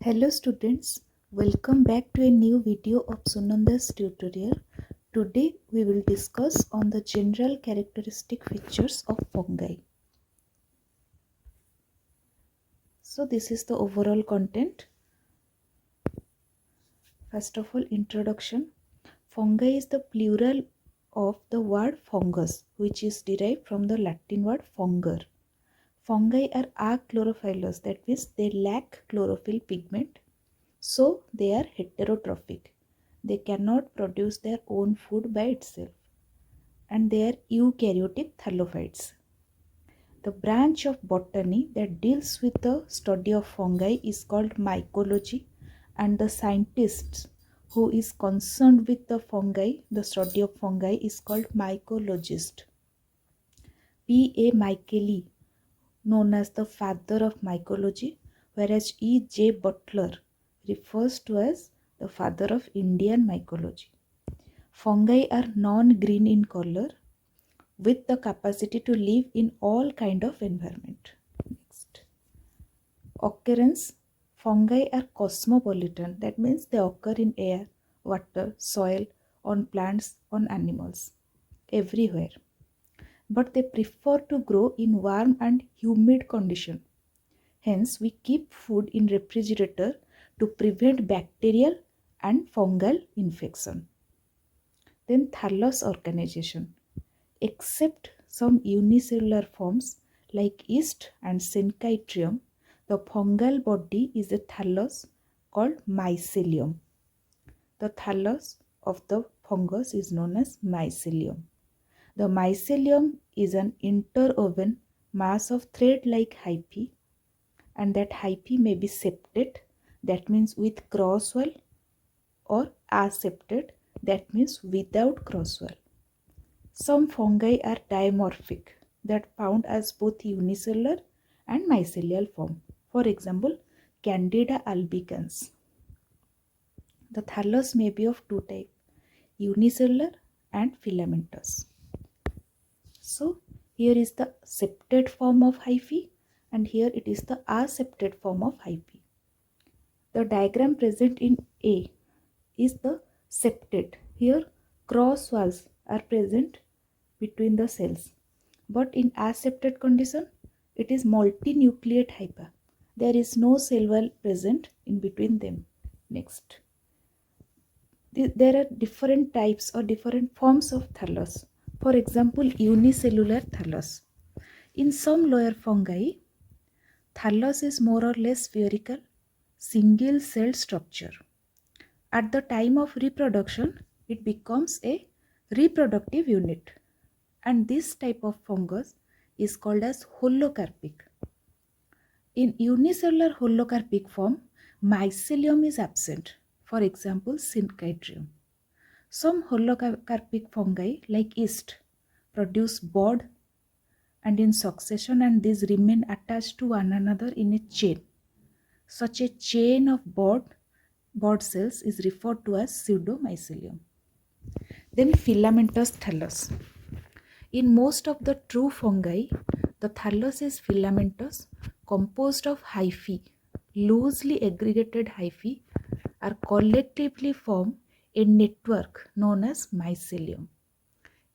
Hello students, welcome back to a new video of Sunanda's tutorial. Today we will discuss on the general characteristic features of fungi. So this is the overall content. First of all, introduction. Fungi is the plural of the word fungus, which is derived from the Latin word funger. Fungi are achlorophyllous, that means they lack chlorophyll pigment. So they are heterotrophic. They cannot produce their own food by itself. And they are eukaryotic thallophytes. The branch of botany that deals with the study of fungi is called mycology, and the scientist who is concerned with the fungi, the study of fungi, is called mycologist. P.A. Michaeli, known as the father of mycology, whereas E.J. Butler refers to as the father of Indian mycology. Fungi are non-green in color with the capacity to live in all kind of environment. Next. Occurrence. Fungi are cosmopolitan. That means they occur in air, water, soil, on plants, on animals, everywhere. But they prefer to grow in warm and humid condition. Hence, we keep food in refrigerator to prevent bacterial and fungal infection. Then thallus organization. Except some unicellular forms like yeast and syncytium, the fungal body is a thallus called mycelium. The thallus of the fungus is known as mycelium. The mycelium is an interwoven mass of thread-like hyphae, and that hyphae may be septate, that means with crosswall, or aseptate, that means without crosswall. Some fungi are dimorphic, that found as both unicellular and mycelial form. For example, Candida albicans. The thallus may be of two types, unicellular and filamentous. So here is the septate form of hyphae, and here it is the aseptate form of hyphae. The diagram present in A is the septate. Here cross walls are present between the cells, but in aseptate condition it is multinucleate hyphae. There is no cell wall present in between them. Next, there are different types or different forms of thallus. For example, unicellular thallus. In some lower fungi, thallus is more or less spherical, single cell structure. At the time of reproduction, it becomes a reproductive unit, and this type of fungus is called as holocarpic. In unicellular holocarpic form, mycelium is absent. For example, syncytium. Some holocarpic fungi like yeast produce bud and in succession, and these remain attached to one another in a chain. Such a chain of bud cells is referred to as pseudomycelium. Then filamentous thallus. In most of the true fungi, the thallus is filamentous, composed of hyphae. Loosely aggregated hyphae are collectively form a network known as mycelium.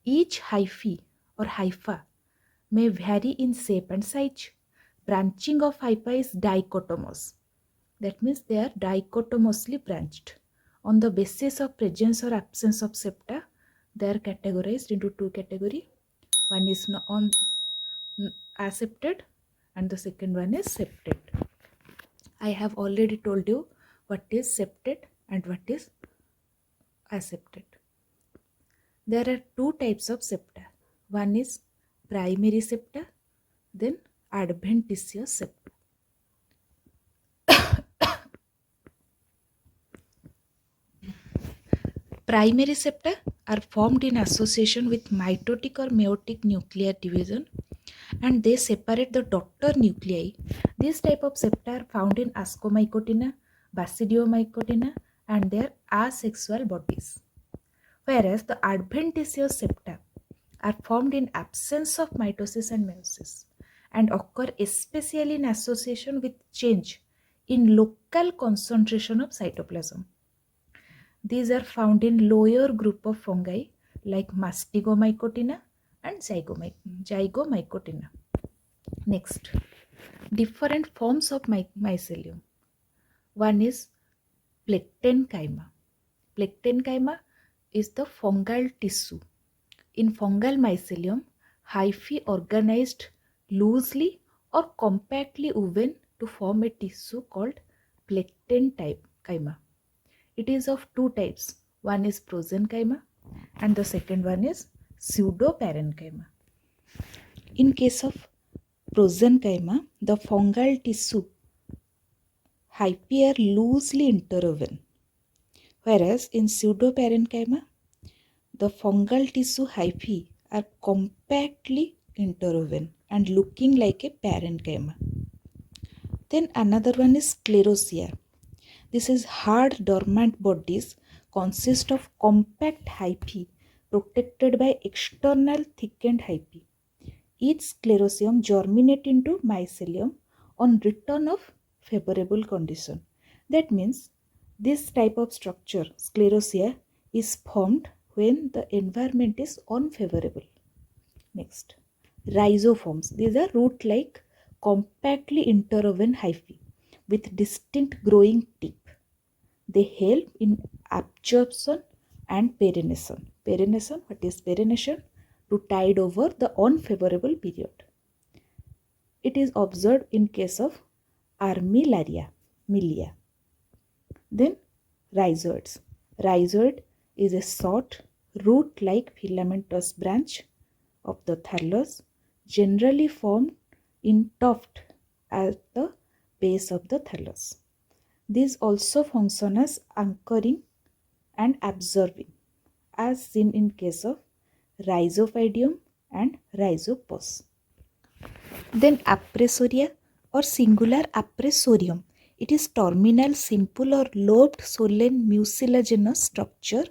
Each hyphae or hypha may vary in shape and size. Branching of hyphae is dichotomous. That means they are dichotomously branched. On the basis of presence or absence of septa, they are categorized into two categories. One is on aseptate and the second one is septate. I have already told you what is septate and what is aseptate. There are two types of septa. One is primary septa, then adventitious septa. Primary septa are formed in association with mitotic or meiotic nuclear division, and they separate the daughter nuclei. This type of septa are found in Ascomycotina, Basidiomycotina, and their asexual bodies. Whereas the adventitious septa are formed in absence of mitosis and meiosis and occur especially in association with change in local concentration of cytoplasm. These are found in lower group of fungi like Mastigomycotina and Zygomycotina. Next, different forms of mycelium. One is Plectenchyma. Plectenchyma is the fungal tissue. In fungal mycelium, hyphae organized loosely or compactly woven to form a tissue called Plectenchyma. It is of two types. One is prosenchyma and the second one is pseudoparenchyma. In case of prosenchyma, the fungal tissue hyphae are loosely interwoven, whereas in pseudoparenchyma, the fungal tissue hyphae are compactly interwoven and looking like a parenchyma. Then another one is sclerosia. This is hard dormant bodies consist of compact hyphae protected by external thickened hyphae. Each sclerosium germinate into mycelium on return of favorable condition. That means this type of structure, sclerosia, is formed when the environment is unfavorable. Next, rhizoforms. These are root-like, compactly interwoven hyphae with distinct growing tip. They help in absorption and perennation. Perennation, what is perennation? To tide over the unfavorable period. It is observed in case of Armillaria, milia. Then rhizoids. Rhizoid is a short root-like filamentous branch of the thallus, generally formed in tuft at the base of the thallus. These also function as anchoring and absorbing, as seen in case of Rhizophidium and Rhizopus. Then Appressoria or singular Appressorium. It is terminal, simple or lobed solen mucilaginous structure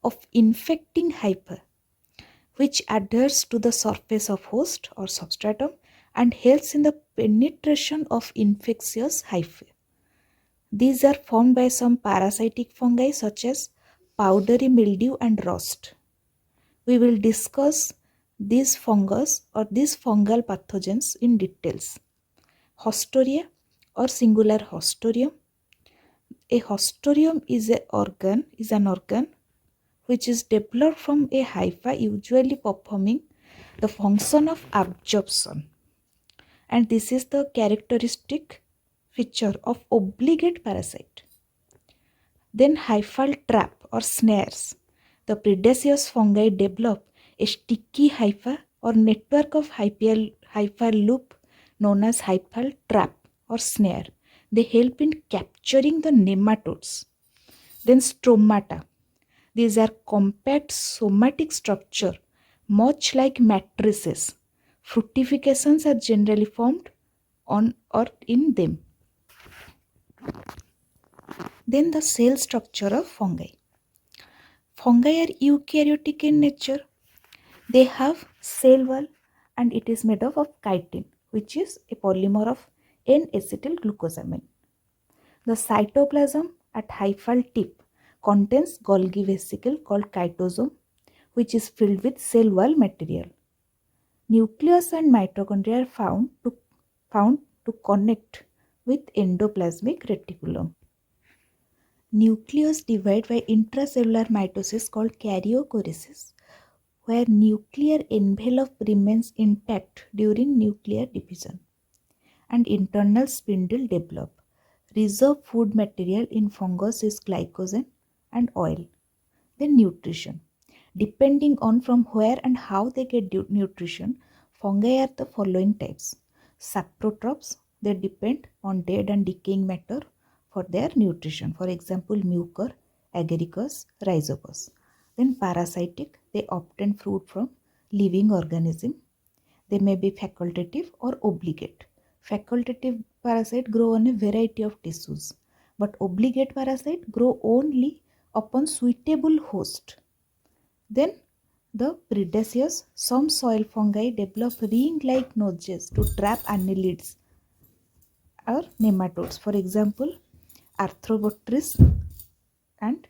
of infecting hyphae, which adheres to the surface of host or substratum and helps in the penetration of infectious hyphae. These are formed by some parasitic fungi such as powdery mildew and rust. We will discuss these fungus or these fungal pathogens in details. Hostoria or singular Hostorium. A hostorium is an organ which is developed from a hypha, usually performing the function of absorption. And this is the characteristic feature of obligate parasite. Then hyphal trap or snares. The predaceous fungi develop a sticky hypha or network of hyphal loop known as hyphal trap or snare. They help in capturing the nematodes. Then stromata. These are compact somatic structure, much like matrices. Fructifications are generally formed on or in them. Then the cell structure of fungi. Fungi are eukaryotic in nature. They have cell wall and it is made of chitin, which is a polymer of N-acetyl-glucosamine. The cytoplasm at hyphal tip contains Golgi vesicle called cytosome, which is filled with cell wall material. Nucleus and mitochondria are found to connect with endoplasmic reticulum. Nucleus divide by intracellular mitosis called karyochoresis, where nuclear envelope remains intact during nuclear division, and internal spindle develop. Reserve food material in fungus is glycogen and oil. Then nutrition. Depending on from where and how they get nutrition, fungi are the following types. Saprotrophs, they depend on dead and decaying matter for their nutrition. For example, mucor, agaricus, rhizopus. Then parasitic, they obtain food from living organism. They may be facultative or obligate. Facultative parasite grow on a variety of tissues, but obligate parasite grow only upon suitable host. Then the predaceous, some soil fungi develop ring-like noses to trap annelids are nematodes. For example, Arthrobotrys and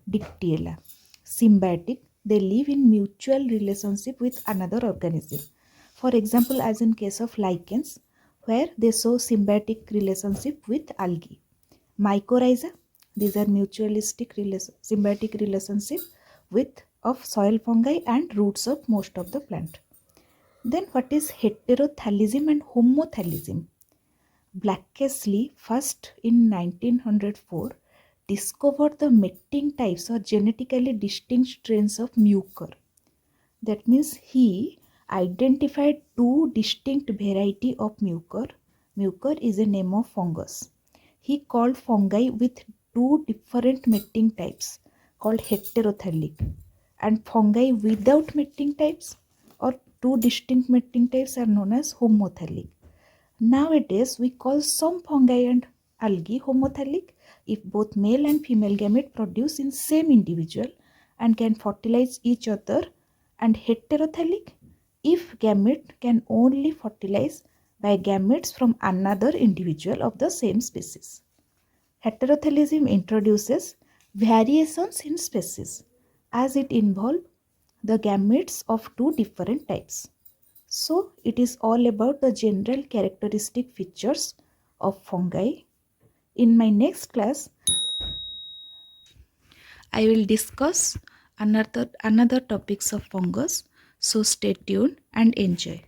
Dictyla. Symbiotic, they live in mutual relationship with another organism. For example, as in case of lichens, where they show symbiotic relationship with algae. Mycorrhiza, these are symbiotic relationship with of soil fungi and roots of most of the plant. Then what is heterothallism and homothallism? Blackesley first in 1904 discovered the mating types or genetically distinct strains of mucor. That means he identified two distinct variety of mucor. Mucor is a name of fungus. He called fungi with two different mating types called heterothallic, and fungi without mating types or two distinct mating types are known as homothallic. Nowadays, we call some fungi and algae homothallic if both male and female gamete produce in same individual and can fertilize each other, and heterothallic if gamete can only fertilize by gametes from another individual of the same species. Heterothallism introduces variations in species as it involves the gametes of two different types. So, it is all about the general characteristic features of fungi. In my next class, I will discuss another topics of fungus. So, stay tuned and enjoy.